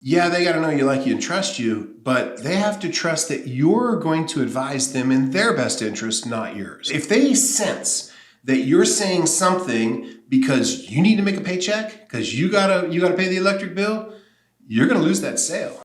Yeah, they got to know you, like you, and trust you, but they have to trust that you're going to advise them in their best interest, not yours. If they sense that you're saying something because you need to make a paycheck, because you gotta pay the electric bill, you're gonna lose that sale.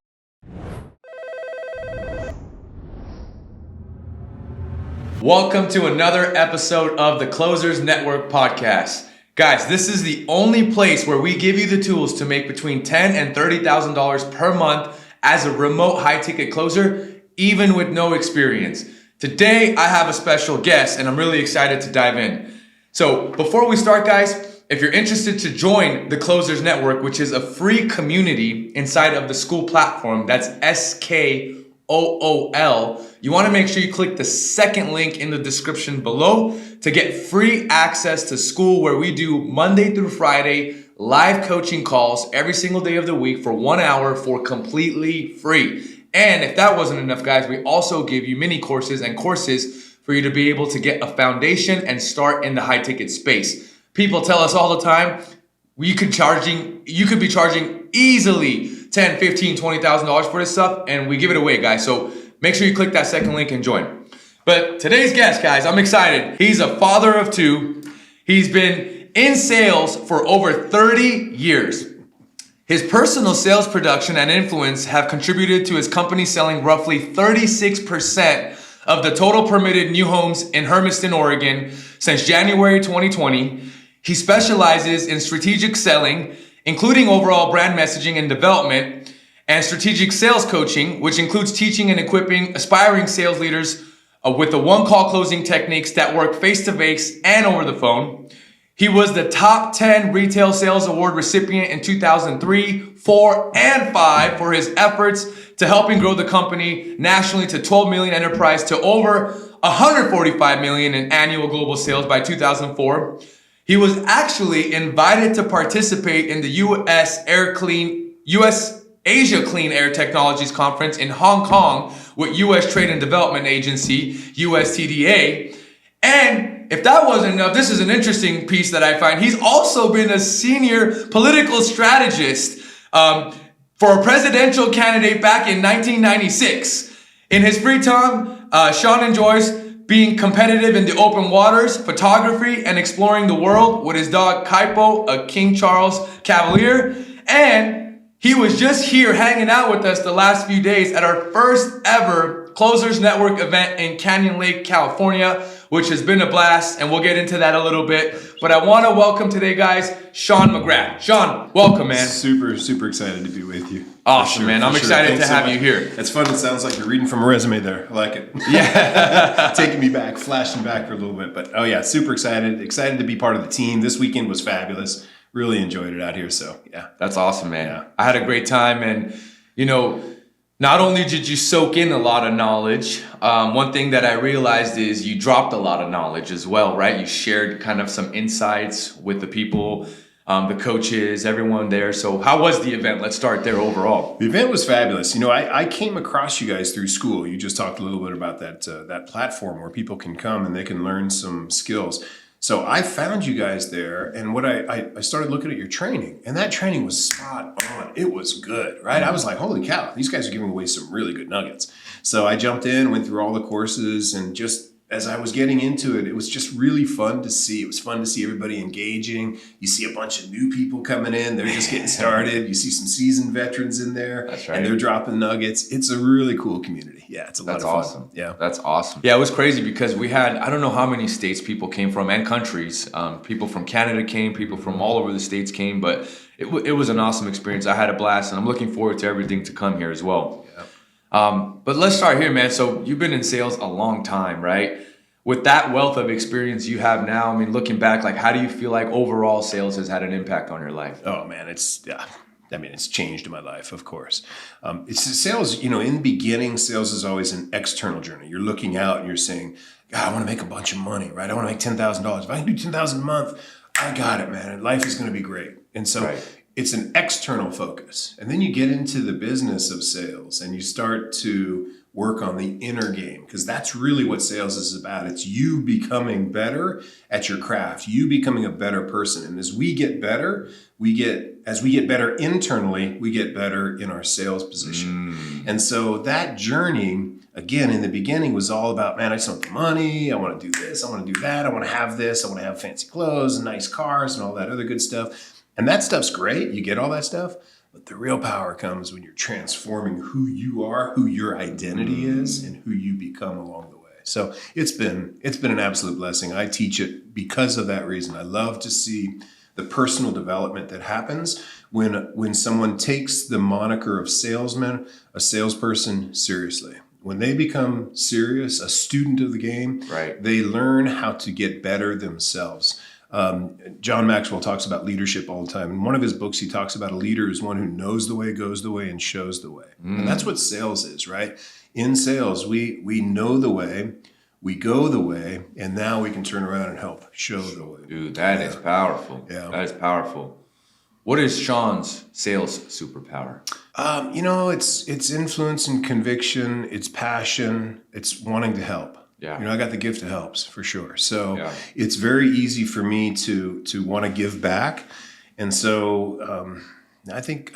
Welcome to another episode of the Closers Network podcast. Guys, this is the only place where we give you the tools to make between $10,000 and $30,000 per month as a remote high-ticket closer, even with no experience. Today, I have a special guest, and I'm really excited to dive in. So before we start, guys, if you're interested to join the Closers Network, which is a free community inside of the school platform, that's SKOOL, you want to make sure you click the second link in the description below to get free access to school, where we do Monday through Friday live coaching calls every single day of the week for 1 hour for completely free. And if that wasn't enough, guys, we also give you mini courses and courses for you to be able to get a foundation and start in the high ticket space. People tell us all the time, you could be charging easily $10,000, $15,000, $20,000 for this stuff, and we give it away, guys. So make sure you click that second link and join. But today's guest, guys, I'm excited. He's a father of two. He's been in sales for over 30 years. His personal sales production and influence have contributed to his company selling roughly 36% of the total permitted new homes in Hermiston, Oregon since January 2020. He specializes in strategic selling, including overall brand messaging and development, and strategic sales coaching, which includes teaching and equipping aspiring sales leaders with the one-call closing techniques that work face-to-face and over the phone. He was the top 10 Retail Sales Award recipient in 2003, 4, and 5 for his efforts to helping grow the company nationally to 12 million enterprise to over 145 million in annual global sales by 2004. He was actually invited to participate in the U.S. Asia Clean Air Technologies Conference in Hong Kong with U.S. Trade and Development Agency, USTDA. And if that wasn't enough, this is an interesting piece that I find. He's also been a senior political strategist for a presidential candidate back in 1996. In his free time, Sean enjoys being competitive in the open waters, photography, and exploring the world with his dog Kaipo, a King Charles Cavalier. And he was just here hanging out with us the last few days at our first ever Closers Network event in Canyon Lake, California, which has been a blast, and we'll get into that a little bit. But I want to welcome today, guys, Sean McGrath. Sean, welcome, man. Super excited to be with you. Awesome, man. I'm excited to have you here. It's fun. It sounds like you're reading from a resume there. I like it. Yeah. Taking me back, flashing back for a little bit. But oh yeah, super excited. Excited to be part of the team. This weekend was fabulous. Really enjoyed it out here. So yeah. That's awesome, man. Yeah. I had a great time, and not only did you soak in a lot of knowledge, one thing that I realized is you dropped a lot of knowledge as well, right? You shared kind of some insights with the people, the coaches, everyone there. So how was the event? Let's start there overall. The event was fabulous. I came across you guys through school. You just talked a little bit about that platform where people can come and they can learn some skills. So I found you guys there, and I started looking at your training, and that training was spot on. It was good, right? I was like, holy cow, these guys are giving away some really good nuggets. So I jumped in, went through all the courses, and just as I was getting into it, it was just really fun to see. It was fun to see everybody engaging. You see a bunch of new people coming in. They're just getting started. You see some seasoned veterans in there. That's right. And they're dropping nuggets. It's a really cool community. Yeah, it's a lot of fun. Awesome. Yeah. That's awesome. Yeah, it was crazy because we had, I don't know how many states people came from and countries. People from Canada came, people from all over the states came, but it was an awesome experience. I had a blast, and I'm looking forward to everything to come here as well. Yeah. But let's start here, man. So you've been in sales a long time, right? With that wealth of experience you have now, I mean, looking back, like, how do you feel like overall sales has had an impact on your life? Oh man, it's changed my life, of course. It's sales, in the beginning, sales is always an external journey. You're looking out and you're saying, God, I want to make a bunch of money, right? I want to make $10,000. If I can do $10,000 a month, I got it, man. And life is going to be great. And so It's an external focus. And then you get into the business of sales and you start to work on the inner game, because that's really what sales is about. It's you becoming better at your craft, you becoming a better person. And as we get better, we get as we get better internally, we get better in our sales position. And so that journey, again, in the beginning was all about, man, I just want the money. I want to do this. I want to do that. I want to have this. I want to have fancy clothes and nice cars and all that other good stuff. And that stuff's great. You get all that stuff. But the real power comes when you're transforming who you are, who your identity is, and who you become along the way. So it's been an absolute blessing. I teach it because of that reason. I love to see the personal development that happens when someone takes the moniker of salesman, a salesperson, seriously. When they become serious, a student of the game, right, they learn how to get better themselves. John Maxwell talks about leadership all the time. In one of his books, he talks about a leader is one who knows the way, goes the way, and shows the way. And that's what sales is, right? In sales, we know the way, we go the way, and now we can turn around and help show the way. Dude, that is powerful. Yeah. That is powerful. What is Sean's sales superpower? It's influence and conviction. It's passion. It's wanting to help. Yeah. I got the gift of helps for sure. So it's very easy for me to want to give back. And so I think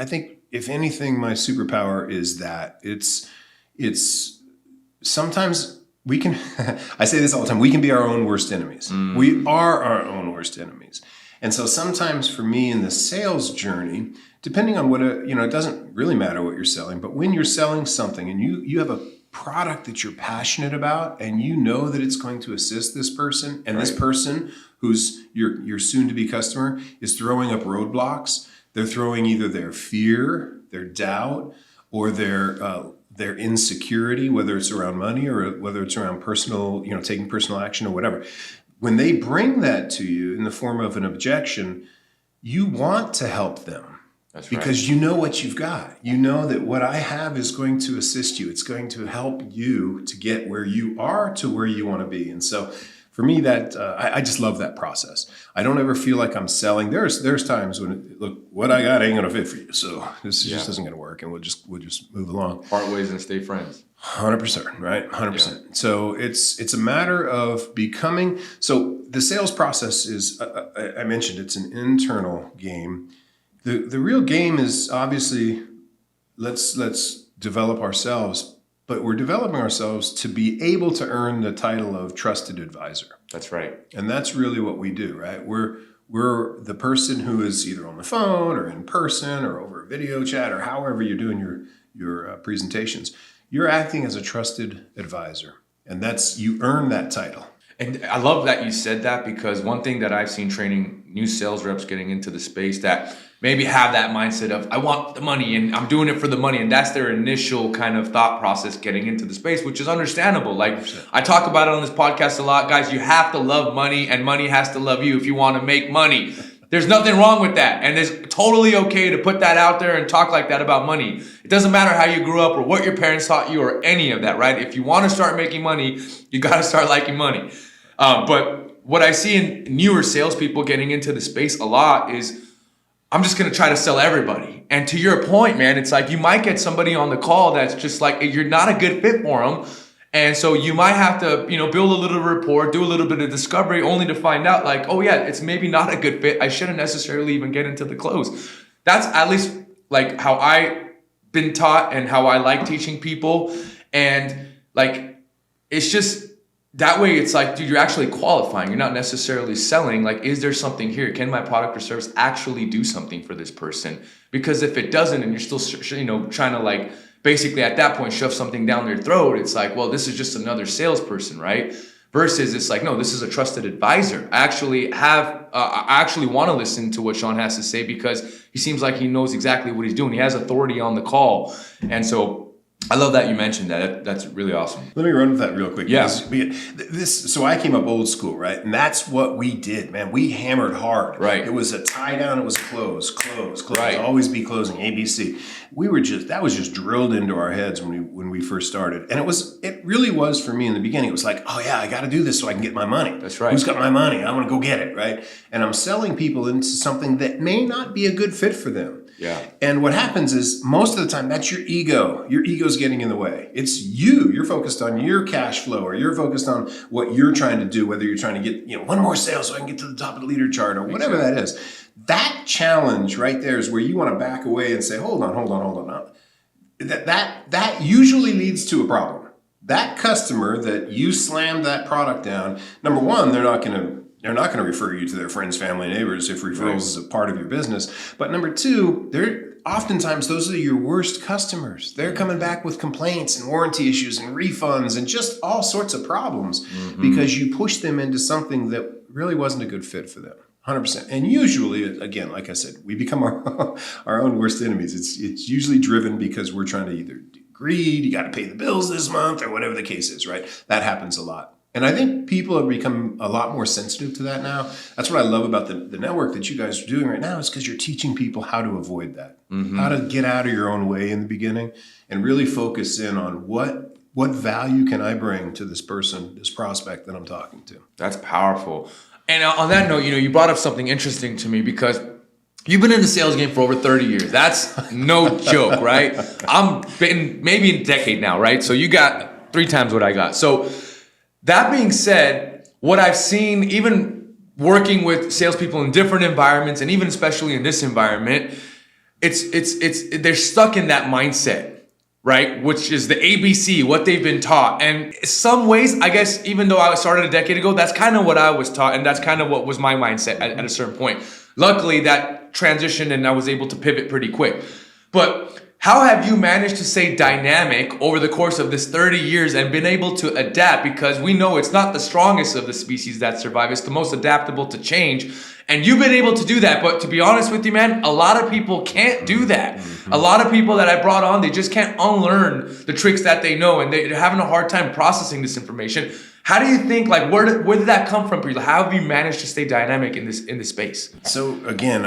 if anything, my superpower is that it's sometimes we can, I say this all the time, we can be our own worst enemies. We are our own worst enemies. And so sometimes for me in the sales journey, depending on what, it doesn't really matter what you're selling, but when you're selling something and you have a product that you're passionate about and you know that it's going to assist this person, and this person who's your soon-to-be customer is throwing up roadblocks. They're throwing either their fear, their doubt, or their insecurity, whether it's around money or whether it's around personal, taking personal action or whatever. When they bring that to you in the form of an objection, you want to help them. That's right. Because you know what you've got. You know that what I have is going to assist you. It's going to help you to get where you are to where you want to be. And so for me, that I just love that process. I don't ever feel like I'm selling. There's times when, look, what I got ain't going to fit for you. So this just isn't going to work, and we'll just move along. Part ways and stay friends. 100%, right? 100%. Yeah. So it's a matter of becoming. So the sales process is, I mentioned, it's an internal game. The real game is obviously let's develop ourselves, but we're developing ourselves to be able to earn the title of trusted advisor. That's right. And that's really what we do, right? We're the person who is either on the phone or in person or over a video chat or however you're doing your presentations. You're acting as a trusted advisor, and you earn that title. And I love that you said that, because one thing that I've seen training new sales reps getting into the space that maybe have that mindset of, I want the money and I'm doing it for the money. And that's their initial kind of thought process getting into the space, which is understandable. Like I talk about it on this podcast a lot, guys, you have to love money and money has to love you if you want to make money. There's nothing wrong with that. And it's totally okay to put that out there and talk like that about money. It doesn't matter how you grew up or what your parents taught you or any of that, right? If you want to start making money, you got to start liking money. But what I see in newer salespeople getting into the space a lot is, I'm just going to try to sell everybody. And to your point, man, it's like you might get somebody on the call that's just like, you're not a good fit for them. And so you might have to, build a little rapport, do a little bit of discovery, only to find out like, oh yeah, it's maybe not a good fit. I shouldn't necessarily even get into the close. That's at least like how I've been taught and how I like teaching people. And like, it's just, that way it's like, dude, you're actually qualifying. You're not necessarily selling. Like, is there something here? Can my product or service actually do something for this person? Because if it doesn't, and you're still, trying to like, basically at that point, shove something down their throat, it's like, well, this is just another salesperson, right? Versus it's like, no, this is a trusted advisor. I actually want to listen to what Sean has to say, because he seems like he knows exactly what he's doing. He has authority on the call. And so I love that you mentioned that. That's really awesome. Let me run with that real quick. Yeah. So I came up old school, right? And that's what we did, man. We hammered hard. Right. It was a tie down. It was close. Right. Always be closing, ABC. That was just drilled into our heads when we first started. And it really was for me in the beginning. It was like, oh yeah, I got to do this so I can get my money. That's right. Who's got my money? I want to go get it, right? And I'm selling people into something that may not be a good fit for them. Yeah. And what happens is most of the time that's your ego. Your ego's getting in the way. It's you. You're focused on your cash flow, or you're focused on what you're trying to do, whether you're trying to get, one more sale so I can get to the top of the leader chart or whatever that is. That challenge right there is where you want to back away and say, hold on. That usually leads to a problem. That customer that you slammed that product down, number one, they're not going to refer you to their friends, family, neighbors if referrals is a part of your business. But number two, oftentimes those are your worst customers. They're coming back with complaints and warranty issues and refunds and just all sorts of problems because you pushed them into something that really wasn't a good fit for them. 100%. And usually, again, like I said, we become our own worst enemies. It's usually driven because we're trying to either greed, you got to pay the bills this month, or whatever the case is, right? That happens a lot. And I think people have become a lot more sensitive to that now. That's what I love about the network that you guys are doing right now, is because you're teaching people how to avoid that, how to get out of your own way in the beginning and really focus in on what value can I bring to this person, this prospect that I'm talking to. That's powerful. And on that note, you brought up something interesting to me, because you've been in the sales game for over 30 years. That's no joke, right? I'm been maybe a decade now, right? So you got 3 times what I got. So that being said, what I've seen, even working with salespeople in different environments, and even especially in this environment, they're stuck in that mindset, right? Which is the ABC, what they've been taught. And in some ways, I guess, even though I started a decade ago, that's kind of what I was taught. And that's kind of what was my mindset at a certain point. Luckily, that transitioned and I was able to pivot pretty quick. But how have you managed to stay dynamic over the course of this 30 years and been able to adapt? Because we know it's not the strongest of the species that survive. It's the most adaptable to change. And you've been able to do that. But to be honest with you, man, a lot of people can't do that. A lot of people that I brought on, they just can't unlearn the tricks that they know. And they're having a hard time processing this information. How do you think, like, where did that come from for you? How have you managed to stay dynamic in this space? So again,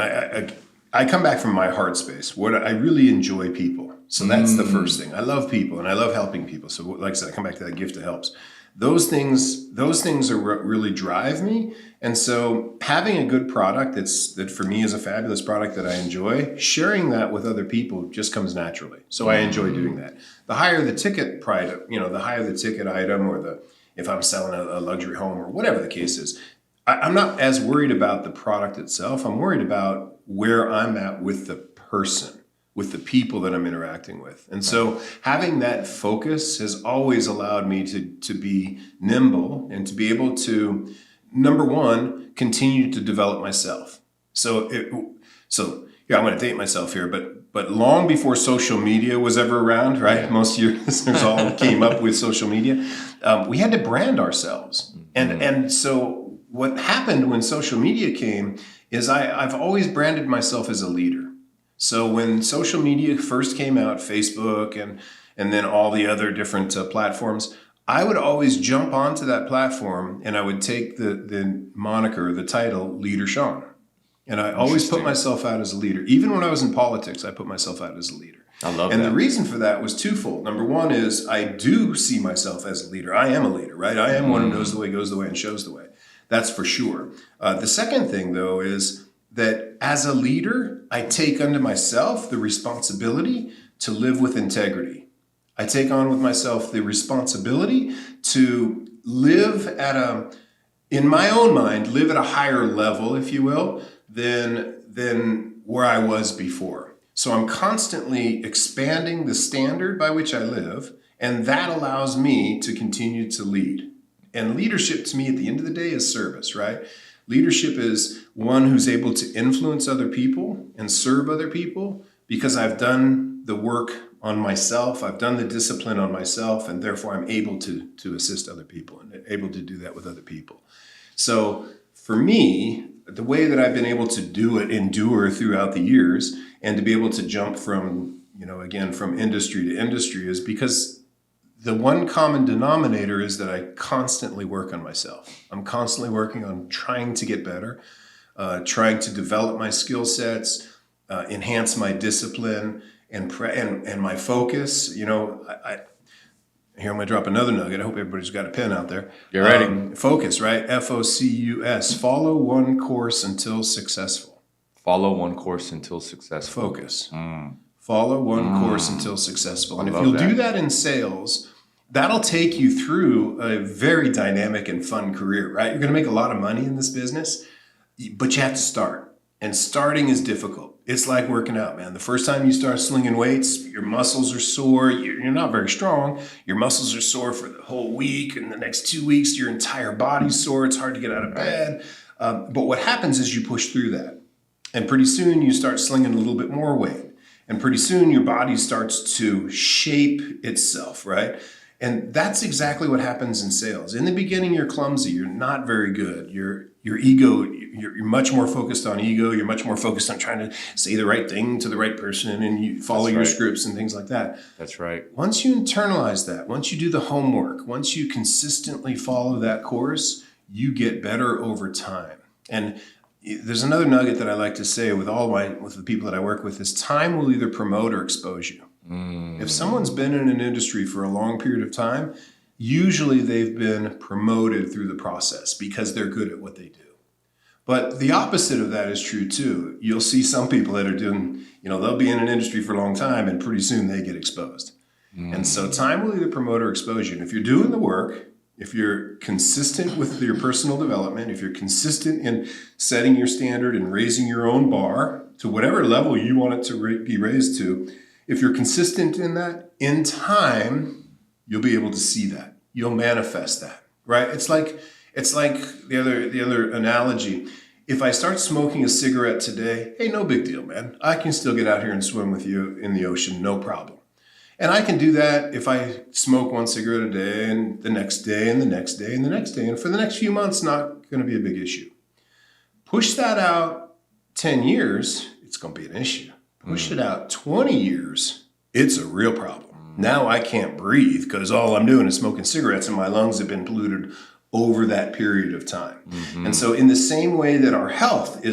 I come back from my heart space. I really enjoy people. So that's the first thing. I love people and I love helping people. So like I said, I come back to that gift that helps. Those things are what really drive me. And so having a good product that for me is a fabulous product that I enjoy, sharing that with other people just comes naturally. So I enjoy doing that. The higher the ticket price, the higher the ticket item, or if I'm selling a luxury home or whatever the case is, I'm not as worried about the product itself. I'm worried about where I'm at with the person, with the people that I'm interacting with. And so having that focus has always allowed me to be nimble and to be able to, number one, continue to develop myself. So I'm going to date myself here, but long before social media was ever around, right? Most of your listeners all came up with social media. We had to brand ourselves. And so what happened when social media came is I've always branded myself as a leader. So when social media first came out, Facebook and then all the other different platforms, I would always jump onto that platform and I would take the moniker, the title, Leader Sean. And I always put myself out as a leader. Even when I was in politics, I put myself out as a leader. I love that. And the reason for that was twofold. Number one is I do see myself as a leader. I am a leader, right? I am one who knows the way, goes the way, and shows the way. That's for sure. The second thing, though, is that as a leader, I take unto myself the responsibility to live with integrity. I take on with myself the responsibility to live in my own mind, live at a higher level, if you will, than where I was before. So I'm constantly expanding the standard by which I live, and that allows me to continue to lead. And leadership to me at the end of the day is service, right? Leadership is one who's able to influence other people and serve other people because I've done the work on myself, I've done the discipline on myself, and therefore I'm able to assist other people and able to do that with other people. So for me, the way that I've been able to endure throughout the years and to be able to jump from industry to industry is because the one common denominator is that I constantly work on myself. I'm constantly working on trying to get better, trying to develop my skill sets, enhance my discipline and my focus. Here I'm going to drop another nugget. I hope everybody's got a pen out there. You're ready. Focus, right? Focus. Follow one course until successful. Follow one course until successful. Focus. Follow one course until successful. And if you'll do that in sales, that'll take you through a very dynamic and fun career, right? You're going to make a lot of money in this business, but you have to start. And starting is difficult. It's like working out, man. The first time you start slinging weights, your muscles are sore. You're not very strong. Your muscles are sore for the whole week. And the next 2 weeks, your entire body's sore. It's hard to get out of bed. But what happens is you push through that. And pretty soon you start slinging a little bit more weight. And pretty soon your body starts to shape itself, right? And that's exactly what happens in sales. In the beginning, you're clumsy. You're not very good. Your ego, you're much more focused on ego. You're much more focused on trying to say the right thing to the right person, and you follow your scripts and things like that. That's right. Once you internalize that, once you do the homework, once you consistently follow that course, you get better over time. And there's another nugget that I like to say with the people that I work with is time will either promote or expose you. If someone's been in an industry for a long period of time, usually they've been promoted through the process because they're good at what they do. But the opposite of that is true too. You'll see some people that are doing, they'll be in an industry for a long time and pretty soon they get exposed. And so time will either promote or expose you. And if you're doing the work, if you're consistent with your personal development, if you're consistent in setting your standard and raising your own bar to whatever level you want it to be raised to, if you're consistent in that, in time, you'll be able to see that. You'll manifest that, right? It's like the other analogy. If I start smoking a cigarette today, hey, no big deal, man. I can still get out here and swim with you in the ocean, no problem. And I can do that if I smoke one cigarette a day and the next day and the next day and the next day. And for the next few months, not going to be a big issue. Push that out 10 years, it's going to be an issue. Push it out 20 years, it's a real problem. Now I can't breathe because all I'm doing is smoking cigarettes and my lungs have been polluted over that period of time. And so in the same way that our health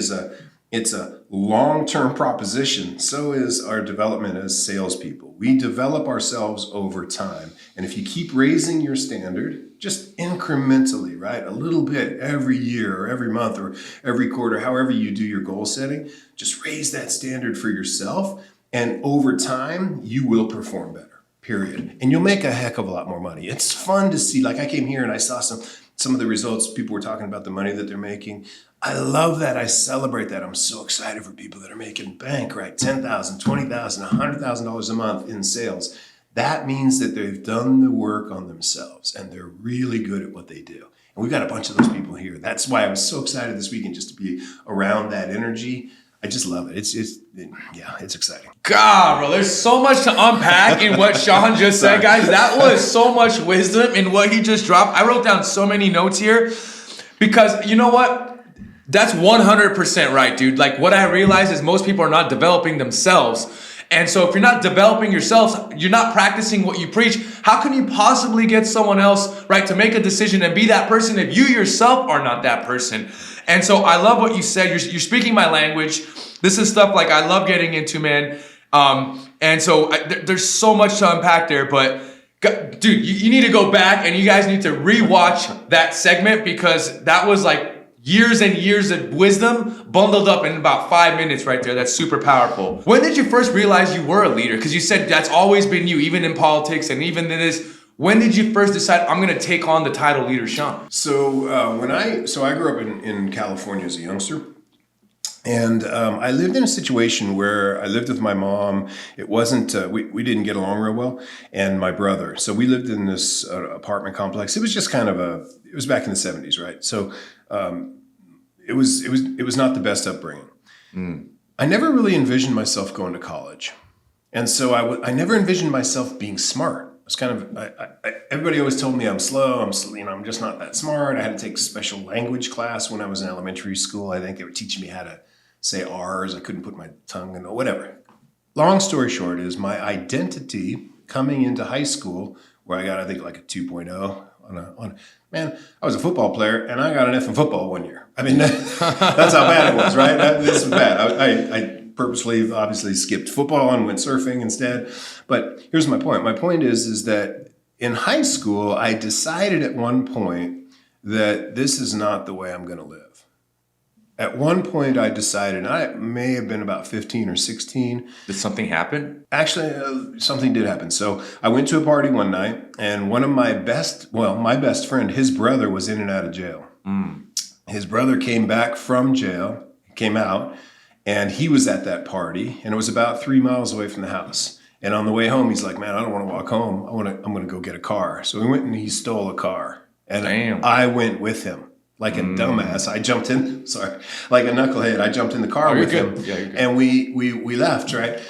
it's a long-term proposition, so is our development as salespeople. We develop ourselves over time. And if you keep raising your standard, just incrementally, right? A little bit every year or every month or every quarter, however you do your goal setting, just raise that standard for yourself. And over time, you will perform better, period. And you'll make a heck of a lot more money. It's fun to see, like I came here and I saw some of the results. People were talking about the money that they're making. I love that. I celebrate that. I'm so excited for people that are making bank, right? $10,000, $20,000, $100,000 a month in sales. That means that they've done the work on themselves and they're really good at what they do. And we've got a bunch of those people here. That's why I was so excited this weekend just to be around that energy. I just love it. It's exciting. God, bro, there's so much to unpack in what Sean just said, guys. That was so much wisdom in what he just dropped. I wrote down so many notes here because you know what? That's 100% right, dude. Like what I realize is most people are not developing themselves. And so if you're not developing yourselves, you're not practicing what you preach. How can you possibly get someone else, right, to make a decision and be that person if you yourself are not that person? And so I love what you said. You're speaking my language. This is stuff like I love getting into, man. And so there's so much to unpack there. But dude, you need to go back and you guys need to rewatch that segment because that was like years and years of wisdom bundled up in about 5 minutes right there. That's super powerful. When did you first realize you were a leader? Because you said that's always been you, even in politics and even in this. When did you first decide I'm going to take on the title Leader Sean? So I grew up in California as a youngster. And I lived in a situation where I lived with my mom. It wasn't, we didn't get along real well, and my brother. So we lived in this apartment complex. It was just kind of it was back in the 70s, right? So it was not the best upbringing. I never really envisioned myself going to college. And so I never envisioned myself being smart. It's kind of, everybody always told me I'm slow. I'm just not that smart. I had to take special language class when I was in elementary school. I think they were teaching me how to say R's. I couldn't put my tongue in, whatever. Long story short is my identity coming into high school, where I got, I think, like a 2.0 man, I was a football player and I got an F in football one year. I mean, that's how bad it was, right? This was bad. I purposely, obviously, skipped football and went surfing instead. But here's my point. My point is that in high school, I decided at one point that this is not the way I'm going to live. At one point, I decided, I may have been about 15 or 16. Did something happen? Actually, something did happen. So I went to a party one night, and one of my best friend, his brother was in and out of jail. His brother came back from jail, came out, And he was at that party, and it was about 3 miles away from the house. And on the way home, he's like, man, I don't want to walk home. I'm going to go get a car. So we went and he stole a car. And Damn. I went with him. Like a dumbass, I jumped in. Sorry, like a knucklehead, I jumped in the car with him, and we left. Right.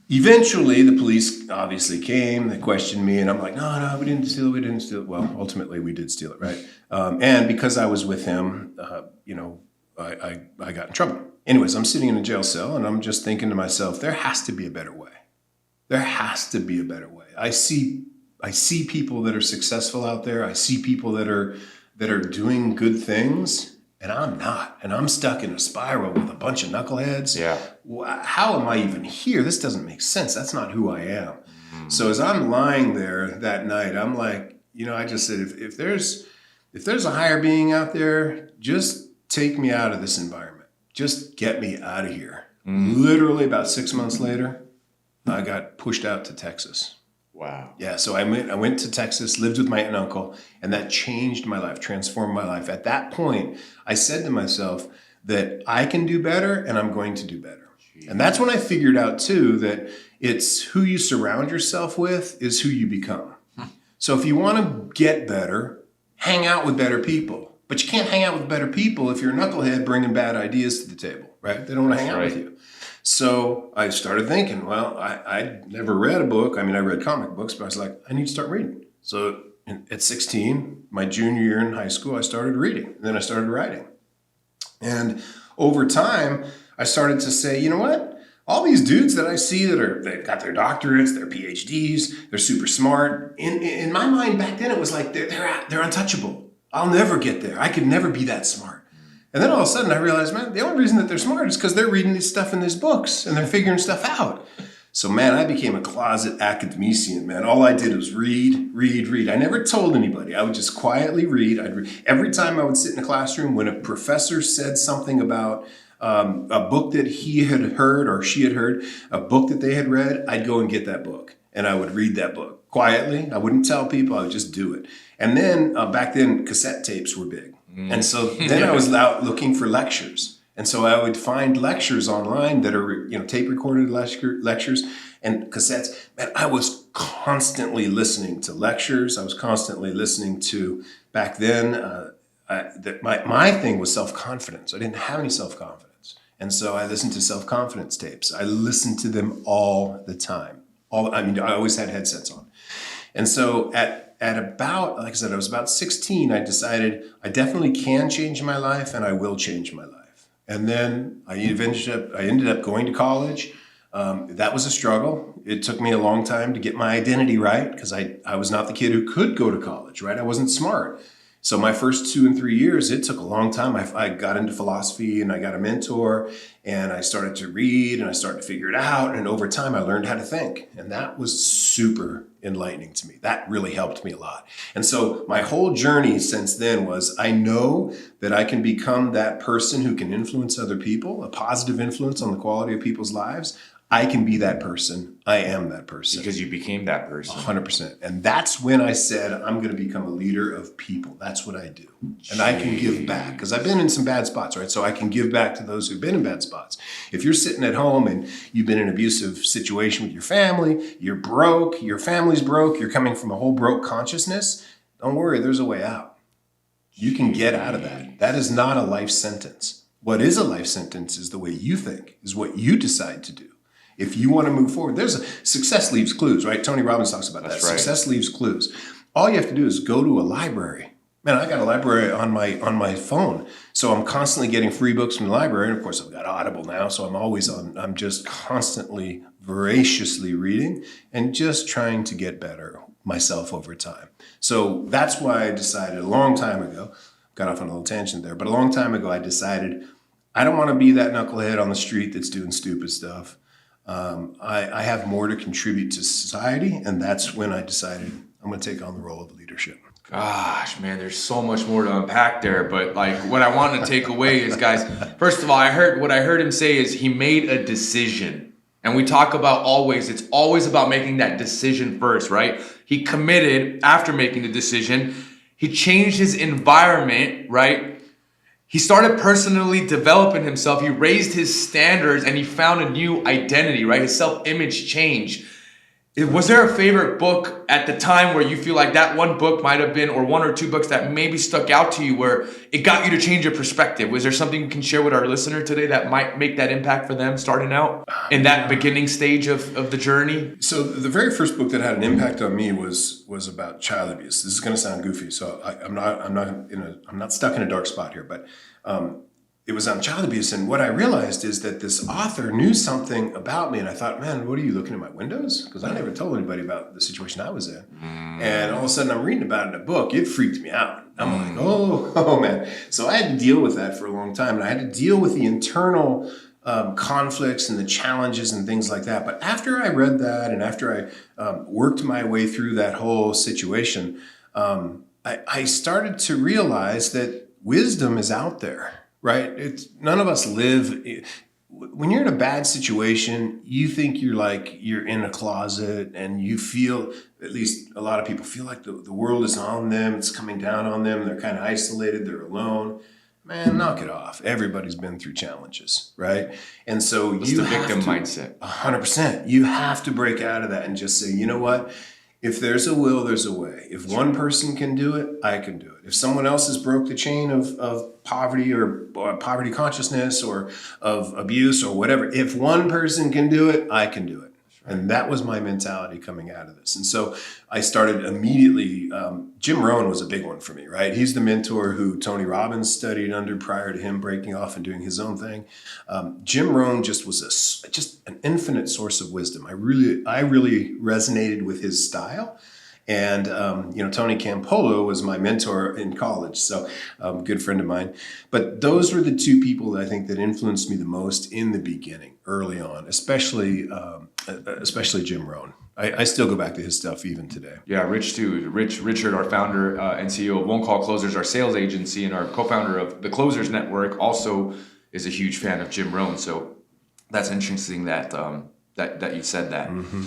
Eventually, the police obviously came. They questioned me, and I'm like, no, we didn't steal it. We didn't steal it. Well, ultimately, we did steal it, right? And because I was with him, I got in trouble. Anyways, I'm sitting in a jail cell, and I'm just thinking to myself, there has to be a better way. There has to be a better way. I see people that are successful out there. I see people that are doing good things, and I'm not. And I'm stuck in a spiral with a bunch of knuckleheads. Yeah. How am I even here? This doesn't make sense. That's not who I am. So as I'm lying there that night, I'm like, I just said, if there's a higher being out there, just take me out of this environment. Just get me out of here. Literally about 6 months later, I got pushed out to Texas. Wow. Yeah, so I went to Texas, lived with my aunt and uncle, and that changed my life, transformed my life. At that point, I said to myself that I can do better and I'm going to do better. Jeez. And that's when I figured out too that it's who you surround yourself with is who you become. So if you want to get better, hang out with better people. But you can't hang out with better people if you're a knucklehead bringing bad ideas to the table, right? They don't want to hang out with you. So I started thinking, well, I never read a book. I mean, I read comic books, but I was like, I need to start reading. So at 16, my junior year in high school, I started reading. And then I started writing. And over time, I started to say, you know what? All these dudes that I see they've got their doctorates, their PhDs, they're super smart. In my mind back then, it was like they're untouchable. I'll never get there. I could never be that smart. And then all of a sudden I realized, man, the only reason that they're smart is because they're reading this stuff in these books and they're figuring stuff out. So, man, I became a closet academician, man. All I did was read. I never told anybody. I would just quietly read. I'd read. Every time I would sit in a classroom, when a professor said something about a book that he had heard or she had heard, a book that they had read, I'd go and get that book. And I would read that book quietly. I wouldn't tell people. I would just do it. And then back then, cassette tapes were big. And so then I was out looking for lectures. And so I would find lectures online that are, tape recorded lectures and cassettes. Man, I was constantly listening to lectures. I was constantly listening to, back then, my thing was self-confidence. I didn't have any self-confidence. And so I listened to self-confidence tapes. I listened to them all the time. I always had headsets on. And so at about, like I said, I was about 16, I decided I definitely can change my life and I will change my life. And then I ended up going to college. That was a struggle. It took me a long time to get my identity right because I was not the kid who could go to college, right? I wasn't smart. So my first 2 and 3 years, it took a long time. I got into philosophy and I got a mentor and I started to read and I started to figure it out. And over time, I learned how to think. And that was super enlightening to me. That really helped me a lot. And so my whole journey since then was I know that I can become that person who can influence other people, a positive influence on the quality of people's lives. I can be that person. I am that person. Because you became that person. 100%. And that's when I said, I'm going to become a leader of people. That's what I do. And I can give back. Because I've been in some bad spots, right? So I can give back to those who've been in bad spots. If you're sitting at home and you've been in an abusive situation with your family, you're broke, your family's broke, you're coming from a whole broke consciousness, don't worry, there's a way out. You can get out of that. That is not a life sentence. What is a life sentence is the way you think, is what you decide to do. If you want to move forward, success leaves clues, right? Tony Robbins talks about that. Right. Success leaves clues. All you have to do is go to a library. Man, I got a library on my phone. So I'm constantly getting free books from the library. And of course, I've got Audible now. So I'm just constantly, voraciously reading and just trying to get better myself over time. So that's why I decided a long time ago, got off on a little tangent there, but a long time ago, I decided I don't want to be that knucklehead on the street that's doing stupid stuff. I have more to contribute to society, and that's when I decided I'm going to take on the role of leadership. Gosh, man, there's so much more to unpack there. But like, what I want to take away is, guys, first of all, what I heard him say is he made a decision, and we talk about it's always about making that decision first, right? He committed after making the decision. He changed his environment, right? he started personally developing himself. He raised his standards and he found a new identity, right? His self-image changed. Was there a favorite book at the time where you feel like that one book might have been, or one or two books that maybe stuck out to you where it got you to change your perspective? Was there something you can share with our listener today that might make that impact for them starting out in that beginning stage of the journey? So the very first book that had an impact on me was about child abuse. This is going to sound goofy, so I'm not stuck in a dark spot here, but it was on child abuse. And what I realized is that this author knew something about me. And I thought, man, what are you looking at my windows? Because I never told anybody about the situation I was in. And all of a sudden I'm reading about it in a book. It freaked me out. I'm like, oh man. So I had to deal with that for a long time. And I had to deal with the internal conflicts and the challenges and things like that. But after I read that and after I worked my way through that whole situation, I started to realize that wisdom is out there. Right? None of us live. When you're in a bad situation, you think you're in a closet and you feel, at least a lot of people feel like the world is on them. It's coming down on them. They're kind of isolated. They're alone. Man, knock it off. Everybody's been through challenges, right? And so it's the victim mindset. 100%. You have to break out of that and just say, you know what? If there's a will, there's a way. If one person can do it, I can do it. If someone else has broke the chain of poverty or poverty consciousness or of abuse or whatever, if one person can do it, I can do it. Right. And that was my mentality coming out of this. And so I started immediately. Jim Rohn was a big one for me, right? He's the mentor who Tony Robbins studied under prior to him breaking off and doing his own thing. Jim Rohn just was just an infinite source of wisdom. I really resonated with his style. And, Tony Campolo was my mentor in college, so a good friend of mine. But those were the two people that I think that influenced me the most in the beginning, early on, especially Jim Rohn. I still go back to his stuff even today. Yeah, Rich too. Richard, our founder and CEO of Won't Call Closers, our sales agency, and our co-founder of the Closers Network, also is a huge fan of Jim Rohn. So that's interesting that you said that. Mm-hmm.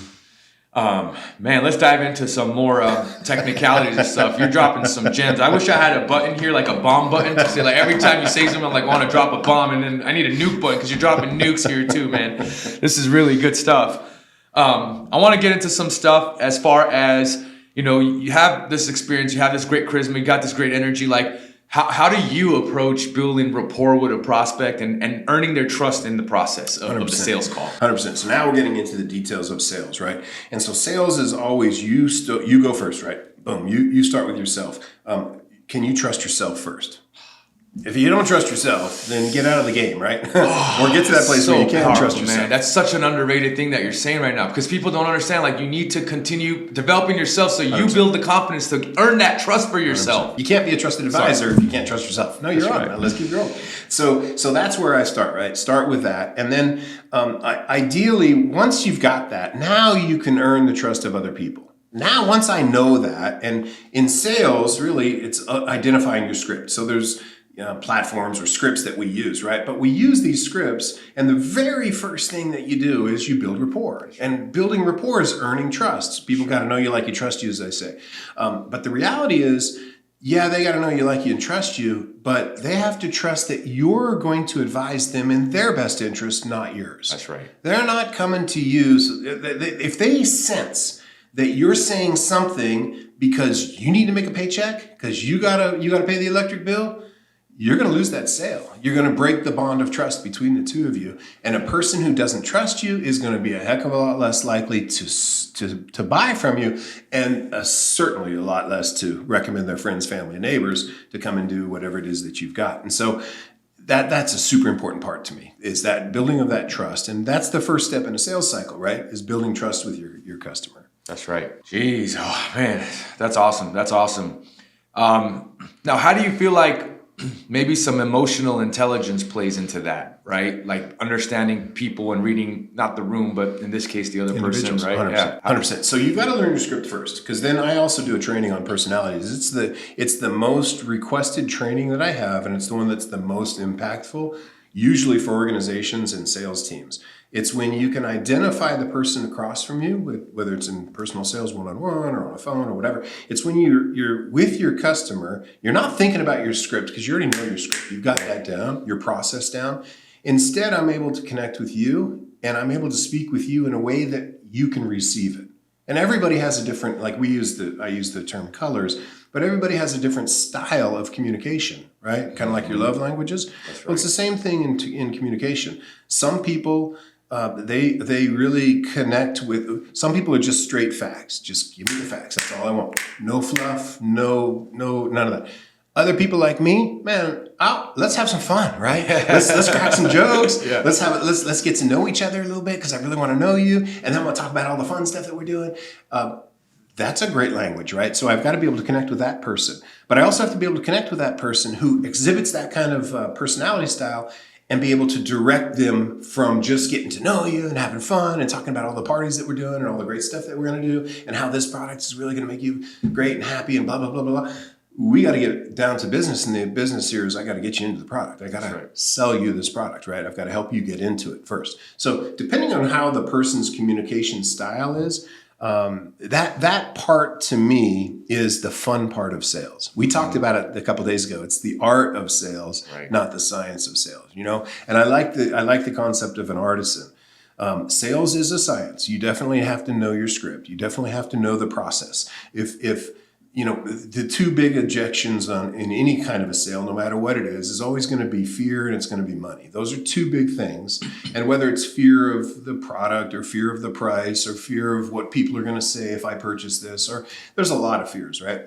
Man, let's dive into some more technicalities and stuff. You're dropping some gems. I wish I had a button here, like a bomb button, to say like every time you say something, I'm like, I want to drop a bomb, and then I need a nuke button because you're dropping nukes here too, man. This is really good stuff. I want to get into some stuff as far as, you have this experience, you have this great charisma, you got this great energy. Like, how do you approach building rapport with a prospect and earning their trust in the process of the sales call? 100%. So now we're getting into the details of sales, right? And so sales is always you go first, right? Boom. You start with yourself. Can you trust yourself first? If you don't trust yourself, then get out of the game, right? Or get to that place where you can't trust yourself. Man. That's such an underrated thing that you're saying right now, because people don't understand. Like, you need to continue developing yourself so you 100%. Build the confidence to earn that trust for yourself. 100%. You can't be a trusted advisor if you can't trust yourself. No, you're right. Now, let's keep going. So that's where I start, right? Start with that. And then ideally, once you've got that, now you can earn the trust of other people. Now, once I know that, and in sales, really, it's identifying your script. So there's platforms or scripts that we use, right? But we use these scripts, and the very first thing that you do is you build rapport. And building rapport is earning trust. People got to know you, like you, trust you, as I say. But the reality is, yeah, they got to know you, like you, and trust you, but they have to trust that you're going to advise them in their best interest, not yours. That's right. They're not coming to you. If they sense that you're saying something because you need to make a paycheck, because you gotta pay the electric bill, you're going to lose that sale. You're going to break the bond of trust between the two of you. And a person who doesn't trust you is going to be a heck of a lot less likely to buy from you, and certainly a lot less to recommend their friends, family, and neighbors to come and do whatever it is that you've got. And so that's a super important part to me, is that building of that trust. And that's the first step in a sales cycle, right? Is building trust with your customer. That's right. Jeez. Oh, man. That's awesome. That's awesome. Now, how do you feel like maybe some emotional intelligence plays into that, right? Like understanding people and reading not the room, but in this case, the other person, right? 100%, yeah. 100%. So you've got to learn your script first, because then I also do a training on personalities. It's the most requested training that I have, and it's the one that's the most impactful. usually for organizations and sales teams. It's when you can identify the person across from you, whether it's in personal sales one-on-one or on a phone or whatever. It's when you're with your customer, you're not thinking about your script because you already know your script. You've got that down, your process down. Instead, I'm able to connect with you and I'm able to speak with you in a way that you can receive it. And everybody has a different, like I use the term colors, but everybody has a different style of communication, right? Kind of like your love languages. That's right. Well, it's the same thing in communication. Some people, they really connect with, some people are just straight facts. Just give me the facts. That's all I want. No fluff, no, none of that. Other people like me, man, let's have some fun, right? Let's crack some jokes. Yeah. Let's get to know each other a little bit because I really want to know you, and then we'll talk about all the fun stuff that we're doing. That's a great language, right? So I've got to be able to connect with that person, but I also have to be able to connect with that person who exhibits that kind of personality style and be able to direct them from just getting to know you and having fun and talking about all the parties that we're doing and all the great stuff that we're going to do and how this product is really going to make you great and happy and blah, blah, blah, blah, blah. We got to get down to business, and the business here is I got to get you into the product. I got to sell you this product, right? I've got to help you get into it first. So depending on how the person's communication style is, that part to me is the fun part of sales. We talked about it a couple of days ago. It's the art of sales, not the science of sales, you know? And I like the concept of an artisan. Sales is a science. You definitely have to know your script. You definitely have to know the process. If you know, the two big objections in any kind of a sale, no matter what it is always going to be fear and it's going to be money. Those are two big things. And whether it's fear of the product or fear of the price or fear of what people are going to say if I purchase this, or there's a lot of fears, right?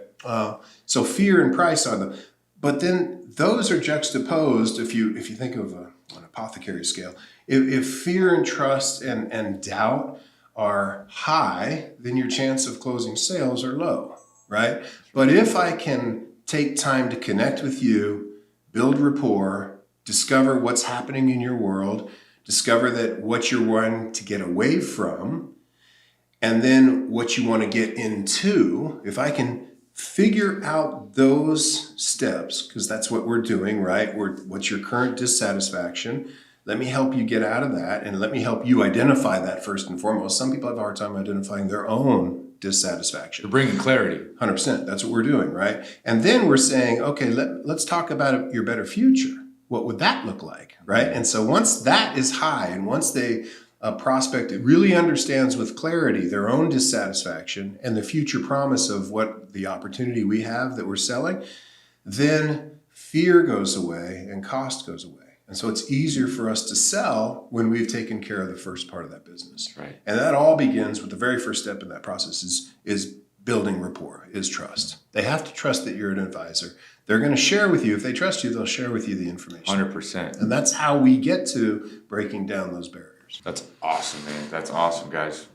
So fear and price are but then those are juxtaposed if you think of an apothecary scale. If fear and trust and doubt are high, then your chance of closing sales are low. Right? But if I can take time to connect with you, build rapport, discover what's happening in your world, discover that what you're wanting to get away from, and then what you want to get into, if I can figure out those steps, because that's what we're doing, right? What's your current dissatisfaction? Let me help you get out of that, and let me help you identify that first and foremost. Some people have a hard time identifying their own dissatisfaction. You're bringing clarity. 100%. That's what we're doing, right? And then we're saying, okay, let's talk about your better future. What would that look like, right? And so once that is high, and once a prospect really understands with clarity their own dissatisfaction and the future promise of what the opportunity we have that we're selling, then fear goes away and cost goes away. And so it's easier for us to sell when we've taken care of the first part of that business. Right. And that all begins with the very first step in that process is building rapport, is trust. They have to trust that you're an advisor. They're going to share with you. If they trust you, they'll share with you the information. 100%. And that's how we get to breaking down those barriers. That's awesome, man. That's awesome, guys.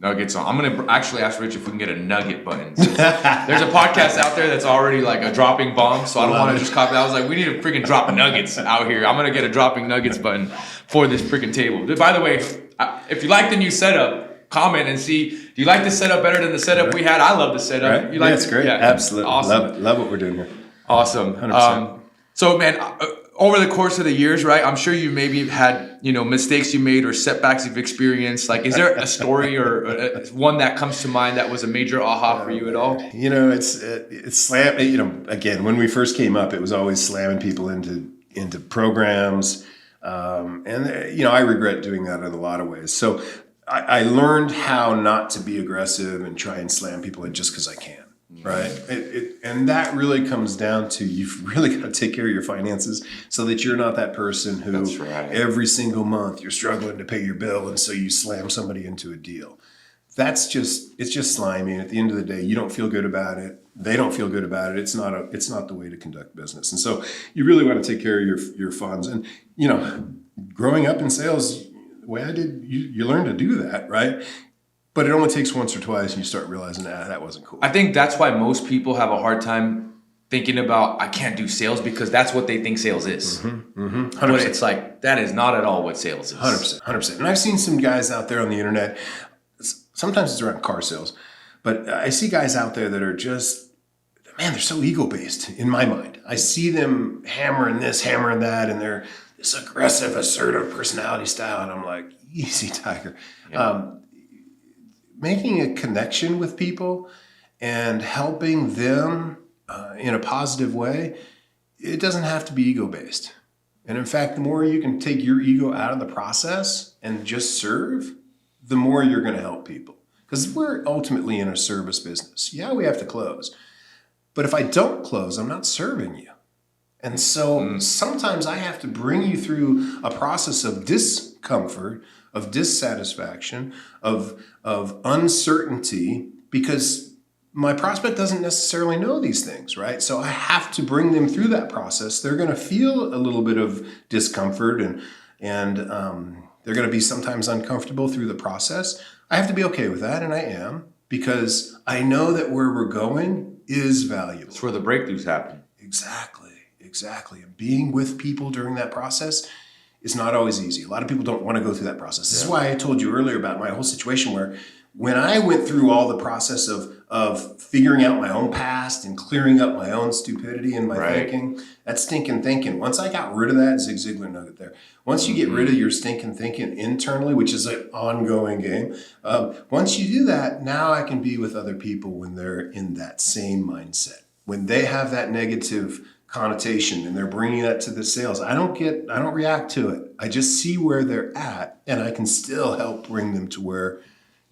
Nuggets on. I'm going to actually ask Rich if we can get a nugget button. There's a podcast out there that's already like a dropping bomb, so I don't want to just copy that. I was like, we need to freaking drop nuggets out here. I'm going to get a dropping nuggets button for this freaking table. By the way, if you like the new setup, comment and see, do you like the setup better than the setup we had? I love the setup. Right? You like it's great. Yeah, absolutely. Awesome. Love what we're doing here. Awesome. 100%. So, man, over the course of the years, right, I'm sure you maybe had, mistakes you made or setbacks you've experienced. Like, is there a story or one that comes to mind that was a major aha for you at all? It's slam. Again, when we first came up, it was always slamming people into programs. I regret doing that in a lot of ways. So I learned how not to be aggressive and try and slam people in just because I can. Right. And that really comes down to you've really got to take care of your finances so that you're not that person who every single month you're struggling to pay your bill. And so you slam somebody into a deal. It's just slimy. And at the end of the day, you don't feel good about it. They don't feel good about it. It's not the way to conduct business. And so you really want to take care of your funds. And, growing up in sales, the way I did, you learn to do that. Right. But it only takes once or twice and you start realizing, that wasn't cool. I think that's why most people have a hard time thinking about, I can't do sales, because that's what they think sales is. Mm-hmm, mm-hmm. But it's like, that is not at all what sales is. 100%. And I've seen some guys out there on the internet, sometimes it's around car sales, but I see guys out there that are just, man, they're so ego-based in my mind. I see them hammering this, hammering that, and they're this aggressive, assertive personality style. And I'm like, easy, Tiger. Yeah. Making a connection with people and helping them in a positive way, it doesn't have to be ego-based. And in fact, the more you can take your ego out of the process and just serve, the more you're going to help people. Because we're ultimately in a service business. Yeah, we have to close. But if I don't close, I'm not serving you. And so sometimes I have to bring you through a process of discomfort, of dissatisfaction, of uncertainty, because my prospect doesn't necessarily know these things, right? So I have to bring them through that process. They're going to feel a little bit of discomfort and they're going to be sometimes uncomfortable through the process. I have to be okay with that, and I am, because I know that where we're going is valuable. That's where the breakthroughs happen. Exactly. And being with people during that process is not always easy. A lot of people don't want to go through that process. This is why I told you earlier about my whole situation where when I went through all the process of figuring out my own past and clearing up my own stupidity and my thinking, that stinking thinking, once I got rid of that, Zig Ziglar nugget there, once you get rid of your stinking thinking internally, which is an ongoing game, once you do that, now I can be with other people when they're in that same mindset. When they have that negative connotation and they're bringing that to the sales, I don't react to it. I just see where they're at, and I can still help bring them to where,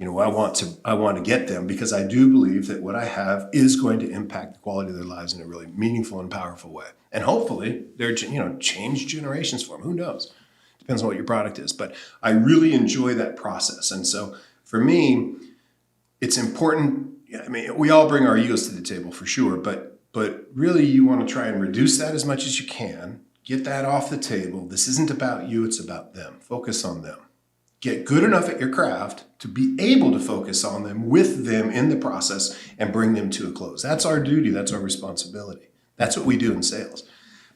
I want to get them, because I do believe that what I have is going to impact the quality of their lives in a really meaningful and powerful way. And hopefully they're, change generations for them. Who knows? Depends on what your product is. But I really enjoy that process. And so for me, it's important. I mean, we all bring our egos to the table for sure, but really you want to try and reduce that as much as you can. Get that off the table. This isn't about you, it's about them. Focus on them. Get good enough at your craft to be able to focus on them, with them in the process, and bring them to a close. That's our duty. That's our responsibility. That's what we do in sales.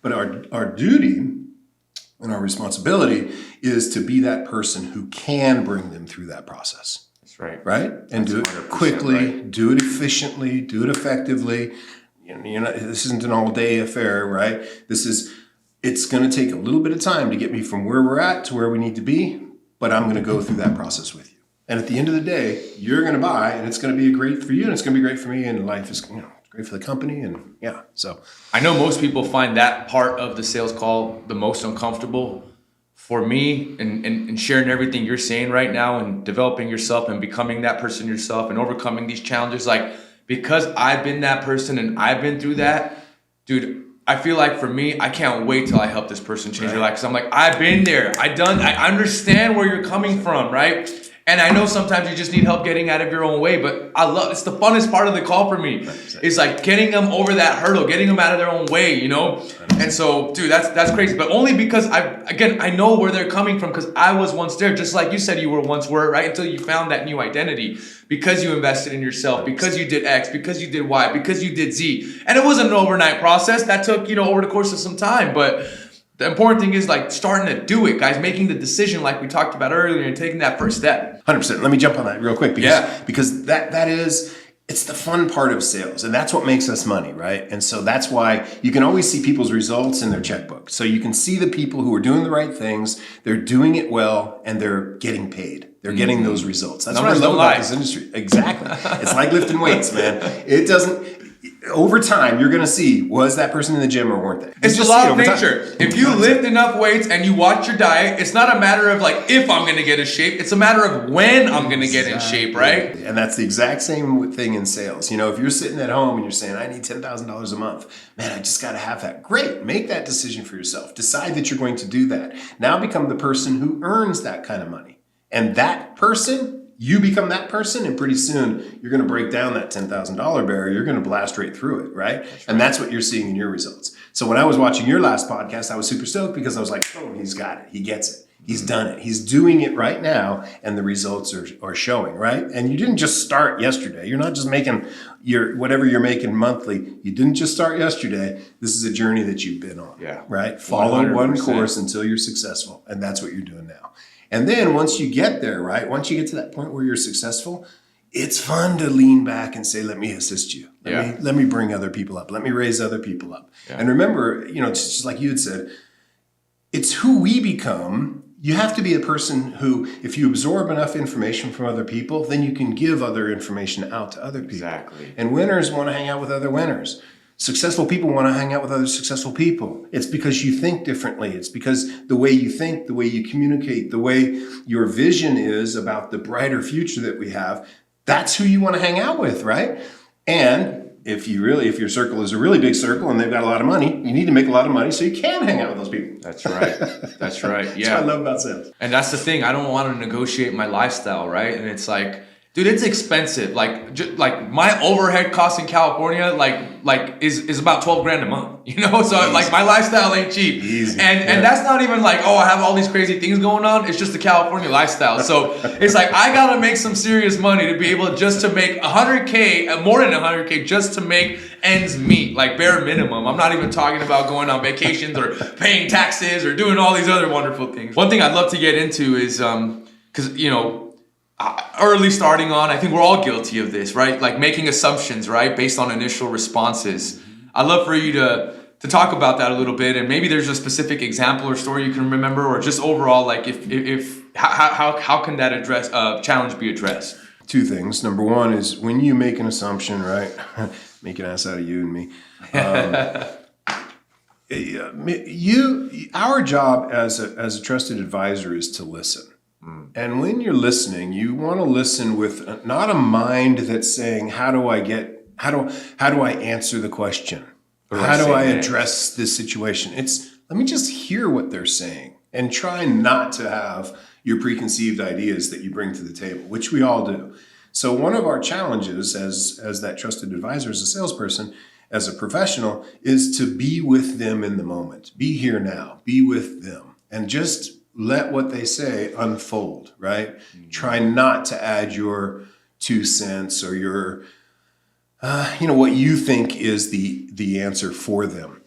But our duty and our responsibility is to be that person who can bring them through that process. That's right. Right? And do it quickly, do it efficiently, do it effectively. This isn't an all-day affair, right? It's going to take a little bit of time to get me from where we're at to where we need to be, but I'm going to go through that process with you. And at the end of the day, you're going to buy, and it's going to be great for you, and it's going to be great for me, and life is great for the company, and so. I know most people find that part of the sales call the most uncomfortable. For me, and sharing everything you're saying right now, and developing yourself and becoming that person yourself and overcoming these challenges, because I've been that person and I've been through that, dude, I feel like for me, I can't wait till I help this person change their life. Because I'm like, I've been there. I understand where you're coming from, right? And I know sometimes you just need help getting out of your own way, but it's the funnest part of the call for me. 100%. It's like getting them over that hurdle, getting them out of their own way, And so, dude, that's crazy. But only because I know where they're coming from, because I was once there, just like you said you once were, right? Until you found that new identity, because you invested in yourself, because you did X, because you did Y, because you did Z. And it wasn't an overnight process. That took, over the course of some time, but the important thing is starting to do it, guys, making the decision like we talked about earlier and taking that first step. 100%. Let me jump on that real quick because that is, it's the fun part of sales, and that's what makes us money, right? And so that's why you can always see people's results in their checkbook. So you can see the people who are doing the right things, they're doing it well, and they're getting paid. They're getting those results. That's what I love about this industry. Exactly. It's like lifting weights, man. It doesn't. Over time, you're going to see, was that person in the gym or weren't they? It's the law of nature. If you lift enough weights and you watch your diet, it's not a matter of if I'm going to get in shape. It's a matter of when I'm going to get in shape, right? And that's the exact same thing in sales. If you're sitting at home and you're saying, I need $10,000 a month, man, I just got to have that. Great. Make that decision for yourself. Decide that you're going to do that. Now become the person who earns that kind of money. And that person, you become that person, and pretty soon you're going to break down that $10,000 barrier. You're going to blast right through it, right? And that's what you're seeing in your results. So when I was watching your last podcast, I was super stoked because I was like, oh, he's got it. He gets it. He's done it. He's doing it right now, and the results are showing, right? And you didn't just start yesterday. You're not just making whatever you're making monthly. You didn't just start yesterday. This is a journey that you've been on, right? Follow 100%. One course until you're successful, and that's what you're doing now. And then once you get there, right? Once you get to that point where you're successful, it's fun to lean back and say, let me assist you. Let me bring other people up. Let me raise other people up. Yeah. And remember, it's just like you had said, it's who we become. You have to be a person who, if you absorb enough information from other people, then you can give other information out to other people. Exactly. And winners want to hang out with other winners. Successful people want to hang out with other successful people. It's because you think differently. It's because the way you think, the way you communicate, the way your vision is about the brighter future that we have, that's who you want to hang out with, right? And if your circle is a really big circle and they've got a lot of money, you need to make a lot of money so you can hang out with those people. That's right. That's right. Yeah. That's what I love about sales. And that's the thing. I don't want to negotiate my lifestyle, right? And it's like, dude, it's expensive. Like my overhead cost in California, is about 12 grand a month. You know, so Easy. Like my lifestyle ain't cheap. Easy. And that's not even like, oh, I have all these crazy things going on. It's just the California lifestyle. So it's like I gotta make some serious money to be able just to make $100K, more than $100K, just to make ends meet, like bare minimum. I'm not even talking about going on vacations or paying taxes or doing all these other wonderful things. One thing I'd love to get into is because early starting on, I think we're all guilty of this, right? Like making assumptions, right, based on initial responses. I'd love for you to talk about that a little bit, and maybe there's a specific example or story you can remember, or just overall, like how can that challenge be addressed? Two things. Number one is when you make an assumption, right? Make an ass out of you and me. Our job as a trusted advisor is to listen. And when you're listening, you want to listen with not a mind that's saying, how do I answer the question? How do I address this situation? It's, let me just hear what they're saying and try not to have your preconceived ideas that you bring to the table, which we all do. So one of our challenges as that trusted advisor, as a salesperson, as a professional, is to be with them in the moment. Be here now. Be with them. And just let what they say unfold, right? Mm-hmm. Try not to add your 2 cents or your, what you think is the answer for them.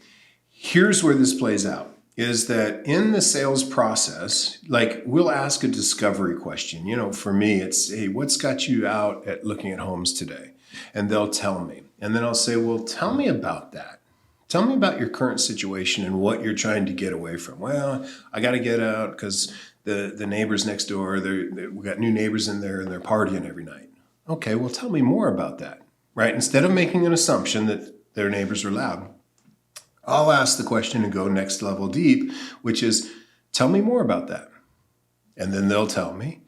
Here's where this plays out, is that in the sales process, like we'll ask a discovery question. For me, it's, hey, what's got you out at looking at homes today? And they'll tell me. And then I'll say, well, tell me about that. Tell me about your current situation and what you're trying to get away from. Well, I got to get out because the neighbors next door, we got new neighbors in there and they're partying every night. Okay, well, tell me more about that, right? Instead of making an assumption that their neighbors are loud, I'll ask the question and go next level deep, which is, tell me more about that. And then they'll tell me.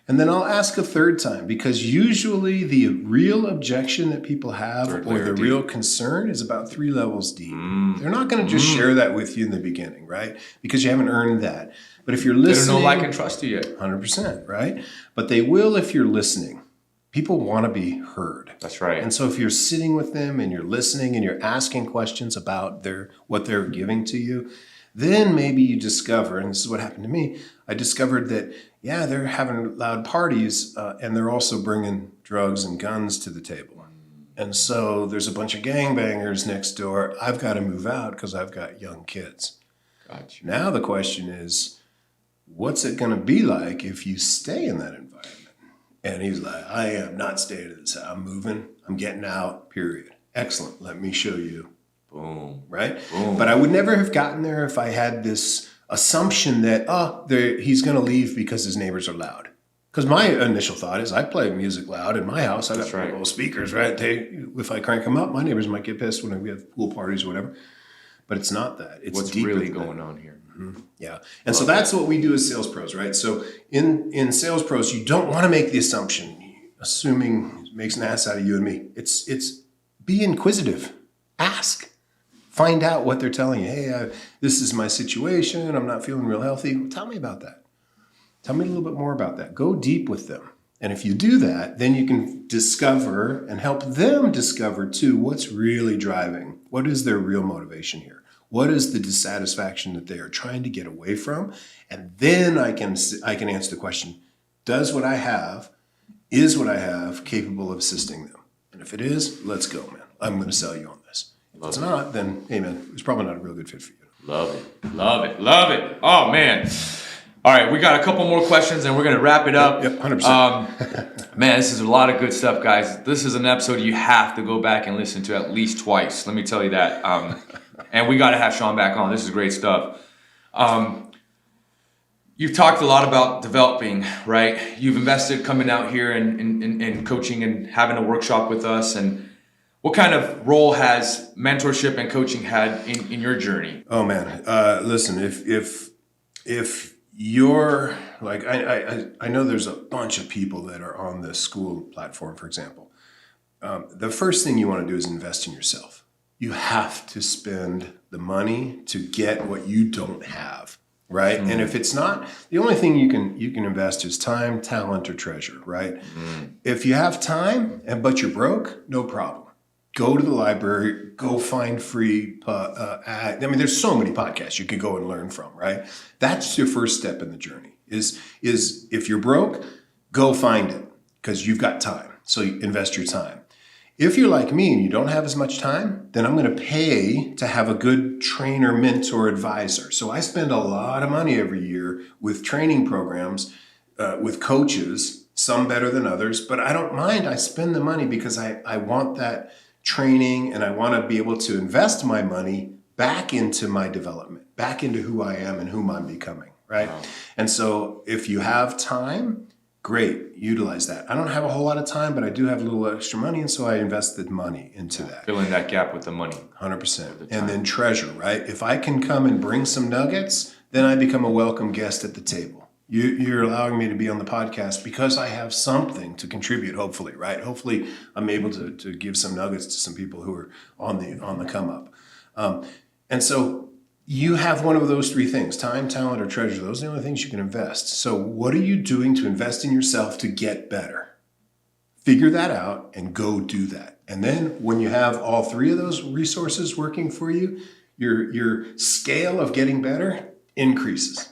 And then I'll ask a third time, because usually the real objection that people have or the real concern is about 3 levels deep. They're not going to just share that with you in the beginning, right? Because you haven't earned that. But if you're listening... They don't know, like, and trust you yet. 100%, right? But they will if you're listening. People want to be heard. That's right. And so if you're sitting with them and you're listening and you're asking questions about what they're giving to you, then maybe you discover, and this is what happened to me, I discovered that, yeah, they're having loud parties and they're also bringing drugs and guns to the table. And so there's a bunch of gangbangers next door. I've got to move out because I've got young kids. Gotcha. Now the question is, what's it going to be like if you stay in that environment? And he's like, I am not staying in this house. I'm moving. I'm getting out, period. Excellent. Let me show you. Boom. Right? Boom. But I would never have gotten there if I had this assumption that, he's going to leave because his neighbors are loud. Because my initial thought is I play music loud in my house. I got little speakers, right? If I crank them up, my neighbors might get pissed when we have pool parties or whatever. But it's not that. It's what's really going on here. Mm-hmm. Yeah. And so that's what we do as sales pros, right? So in sales pros, you don't want to make the assumption, assuming it makes an ass out of you and me. It's be inquisitive. Ask. Find out what they're telling you. Hey, this is my situation. I'm not feeling real healthy. Well, tell me about that. Tell me a little bit more about that. Go deep with them. And if you do that, then you can discover and help them discover too what's really driving. What is their real motivation here? What is the dissatisfaction that they are trying to get away from? And then I can answer the question, is what I have capable of assisting them? And if it is, let's go, man. I'm going to sell you on this. If it's not, then, hey, man, it's probably not a real good fit for you. Love it. Love it. Love it. Oh, man. All right, we got a couple more questions and we're going to wrap it up. Yep, 100%. Man, this is a lot of good stuff, guys. This is an episode you have to go back and listen to at least twice. Let me tell you that. And we got to have Sean back on. This is great stuff. You've talked a lot about developing, right? You've invested coming out here and coaching and having a workshop with us. And what kind of role has mentorship and coaching had in your journey? Oh man, listen, if you're like, I know there's a bunch of people that are on the school platform, for example. The first thing you want to do is invest in yourself. You have to spend the money to get what you don't have, right? And if it's not, the only thing you can invest is time, talent, or treasure, right? If you have time but you're broke, no problem. Go to the library, go find free, there's so many podcasts you could go and learn from, right? That's your first step in the journey is if you're broke, go find it because you've got time. So you invest your time. If you're like me and you don't have as much time, then I'm going to pay to have a good trainer, mentor, advisor. So I spend a lot of money every year with training programs, with coaches, some better than others, but I don't mind. I spend the money because I want that training and I want to be able to invest my money back into my development, back into who I am and whom I'm becoming, right? Wow. And so if you have time, great, utilize that. I don't have a whole lot of time, but I do have a little extra money, and so I invested money into that. Filling that gap with the money. 100%. And then treasure, right? If I can come and bring some nuggets, then I become a welcome guest at the table. You're allowing me to be on the podcast because I have something to contribute, hopefully, right? Hopefully I'm able to give some nuggets to some people who are on the come up. And so you have one of those three things, time, talent, or treasure. Those are the only things you can invest. So what are you doing to invest in yourself to get better? Figure that out and go do that. And then when you have all three of those resources working for you, your scale of getting better increases.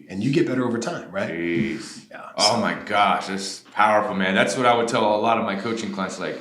And you get better over time, right? Jeez. Yeah, oh my gosh, that's powerful, man. That's what I would tell a lot of my coaching clients. Like,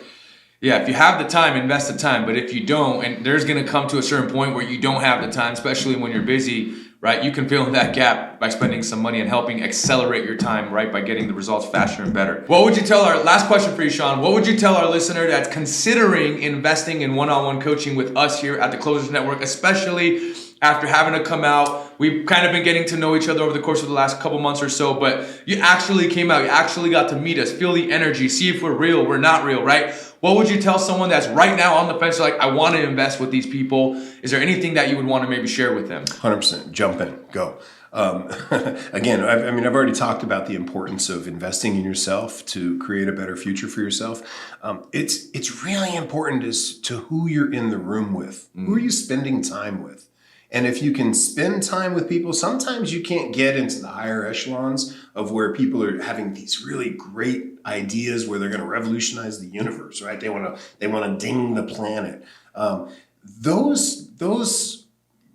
yeah, if you have the time, invest the time. But if you don't, and there's going to come to a certain point where you don't have the time, especially when you're busy, right? You can fill in that gap by spending some money and helping accelerate your time, right? By getting the results faster and better. What would you tell our, last question for you, Sean, what would you tell our listener that's considering investing in one-on-one coaching with us here at the Closers Network, especially after having to come out? We've kind of been getting to know each other over the course of the last couple months or so, but you actually came out, you actually got to meet us, feel the energy, see if we're real, we're not real, right? What would you tell someone that's right now on the fence, like, I want to invest with these people? Is there anything that you would want to maybe share with them? 100%. Jump in. Go. Again, I've already talked about the importance of investing in yourself to create a better future for yourself. It's really important as to who you're in the room with. Who are you spending time with? And if you can spend time with people, sometimes you can't get into the higher echelons of where people are having these really great ideas where they're going to revolutionize the universe, right? They want to ding the planet. Those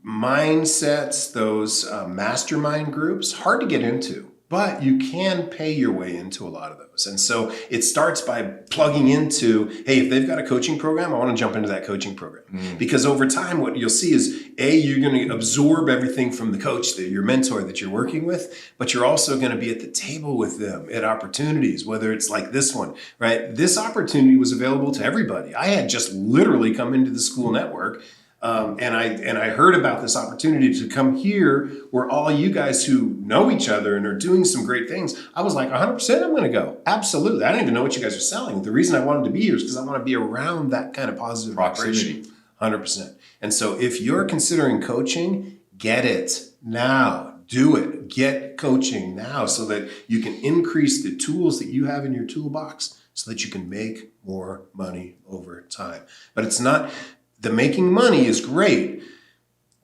mindsets, those mastermind groups, hard to get into, but you can pay your way into a lot of those. And so it starts by plugging into, hey, if they've got a coaching program, I want to jump into that coaching program. Because over time, what you'll see is, A, you're going to absorb everything from the coach, your mentor that you're working with, but you're also going to be at the table with them at opportunities, whether it's like this one, right? This opportunity was available to everybody. I had just literally come into the school network, and I heard about this opportunity to come here where all you guys who know each other and are doing some great things, I was like, 100% I'm going to go. Absolutely. I don't even know what you guys are selling. The reason I wanted to be here is because I want to be around that kind of positive vibration. 100%. And so if you're considering coaching, get it now. Do it. Get coaching now so that you can increase the tools that you have in your toolbox so that you can make more money over time. But it's not... The making money is great.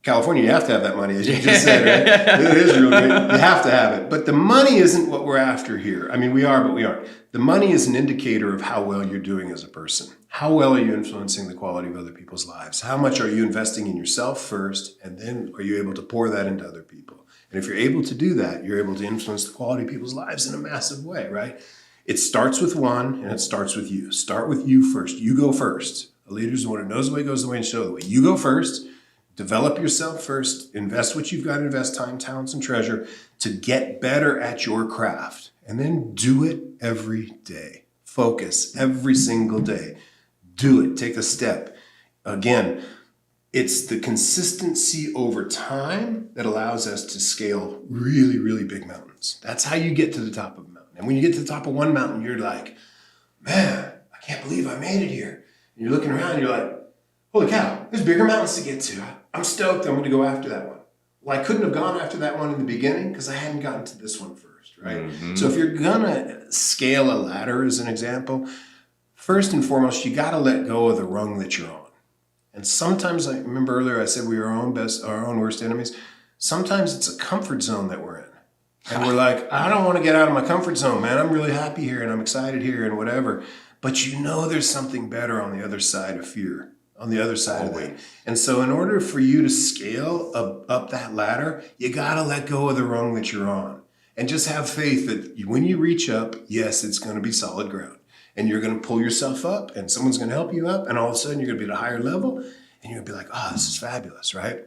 California, you have to have that money, as you just said, right? It is real great. You have to have it. But the money isn't what we're after here. I mean, we are, but we aren't. The money is an indicator of how well you're doing as a person. How well are you influencing the quality of other people's lives? How much are you investing in yourself first, and then are you able to pour that into other people? And if you're able to do that, you're able to influence the quality of people's lives in a massive way, right? It starts with one, and it starts with you. Start with you first. You go first. A leader is the one who knows the way, goes the way, and shows the way. You go first. Develop yourself first. Invest what you've got to invest, time, talents, and treasure to get better at your craft. And then do it every day. Focus every single day. Do it. Take a step. Again, It's the consistency over time that allows us to scale really, really big mountains. That's how you get to the top of a mountain. And when you get to the top of one mountain, you're like, man, I can't believe I made it here. And you're looking around and you're like, holy cow, there's bigger mountains to get to. I'm stoked. I'm going to go after that one. Well, I couldn't have gone after that one in the beginning because I hadn't gotten to this one first, right? Mm-hmm. So if you're going to scale a ladder, as an example, first and foremost, you got to let go of the rung that you're on. And sometimes, I remember earlier I said we are our own worst enemies. Sometimes it's a comfort zone that we're in. And we're like, I don't want to get out of my comfort zone, man. I'm really happy here and I'm excited here and whatever. But you know there's something better on the other side of fear, on the other side of that. And so in order for you to scale up that ladder, you got to let go of the rung that you're on. And just have faith that when you reach up, yes, it's going to be solid ground. And you're going to pull yourself up and someone's going to help you up. And all of a sudden you're going to be at a higher level and you're going to be like, oh, this is fabulous, right?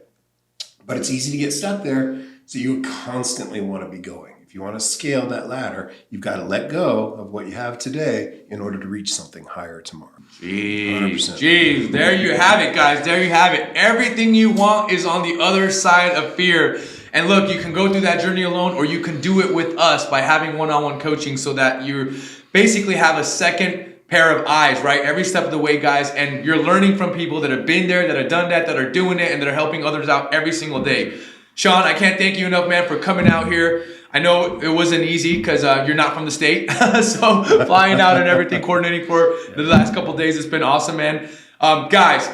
But it's easy to get stuck there. So you constantly want to be going. If you want to scale that ladder, you've got to let go of what you have today in order to reach something higher tomorrow. Jeez, there you have it, guys. There you have it. Everything you want is on the other side of fear. And look, you can go through that journey alone, or you can do it with us by having one-on-one coaching so that you basically have a second pair of eyes, right? Every step of the way, guys. And you're learning from people that have been there, that have done that are doing it, and that are helping others out every single day. Sean, I can't thank you enough, man, for coming out here. I know it wasn't easy because you're not from the state. So flying out and everything, coordinating for the last couple of days, it's been awesome, man. Guys,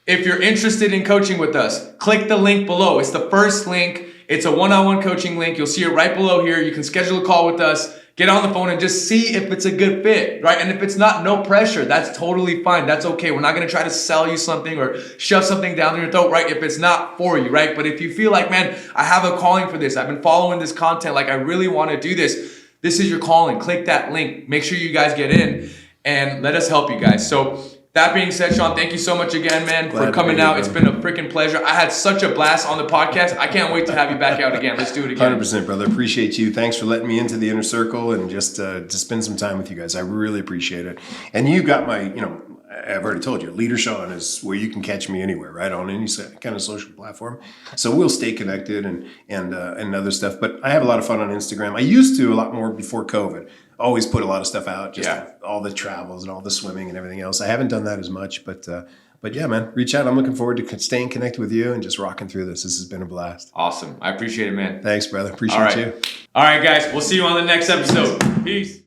if you're interested in coaching with us, click the link below. It's the first link. It's a one-on-one coaching link. You'll see it right below here. You can schedule a call with us. Get on the phone and just see if it's a good fit, right? And if it's not, no pressure. That's totally fine. That's okay. We're not going to try to sell you something or shove something down your throat, right? If it's not for you, right? But if you feel like, man, I have a calling for this. I've been following this content. Like, I really want to do this. This is your calling. Click that link. Make sure you guys get in and let us help you guys. So that being said, Sean, thank you so much again, man, for coming out. It's been a freaking pleasure. I had such a blast on the podcast. I can't wait to have you back out again. Let's do it again. 100%, brother. Appreciate you. Thanks for letting me into the inner circle and just to spend some time with you guys. I really appreciate it. And you got my, I've already told you, Leader Sean is where you can catch me anywhere, right? On any kind of social platform. So we'll stay connected and other stuff. But I have a lot of fun on Instagram. I used to a lot more before COVID. Always put a lot of stuff out, just all the travels and all the swimming and everything else. I haven't done that as much, but yeah, man, reach out. I'm looking forward to staying connected with you and just rocking through this. This has been a blast. Awesome. I appreciate it, man. Thanks, brother. Appreciate you. All right, guys. We'll see you on the next episode. Peace.